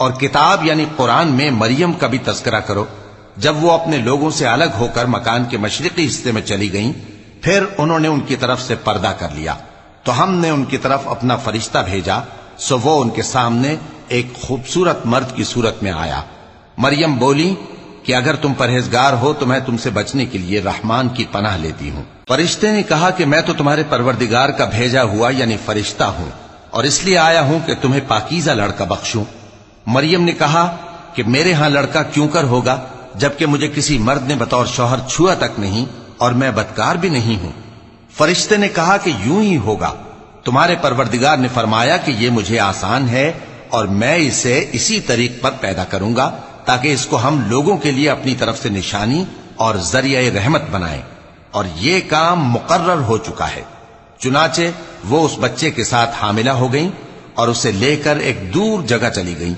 اور کتاب یعنی قرآن میں مریم کا بھی تذکرہ کرو، جب وہ اپنے لوگوں سے الگ ہو کر مکان کے مشرقی حصے میں چلی گئیں، پھر انہوں نے ان کی طرف سے پردہ کر لیا، تو ہم نے ان کی طرف اپنا فرشتہ بھیجا، سو وہ ان کے سامنے ایک خوبصورت مرد کی صورت میں آیا۔ مریم بولی کہ اگر تم پرہیزگار ہو تو میں تم سے بچنے کے لیے رحمان کی پناہ لیتی ہوں۔ فرشتے نے کہا کہ میں تو تمہارے پروردگار کا بھیجا ہوا یعنی فرشتہ ہوں، اور اس لیے آیا ہوں کہ تمہیں پاکیزہ لڑکا بخشوں۔ مریم نے کہا کہ میرے ہاں لڑکا کیوں کر ہوگا، جبکہ مجھے کسی مرد نے بطور شوہر چھوا تک نہیں، اور میں بدکار بھی نہیں ہوں۔ فرشتے نے کہا کہ یوں ہی ہوگا، تمہارے پروردگار نے فرمایا کہ یہ مجھے آسان ہے، اور میں اسے اسی طریق پر پیدا کروں گا تاکہ اس کو ہم لوگوں کے لیے اپنی طرف سے نشانی اور ذریعہ رحمت بنائیں، اور یہ کام مقرر ہو چکا ہے۔ چنانچہ وہ اس بچے کے ساتھ حاملہ ہو گئیں اور اسے لے کر ایک دور جگہ چلی گئیں۔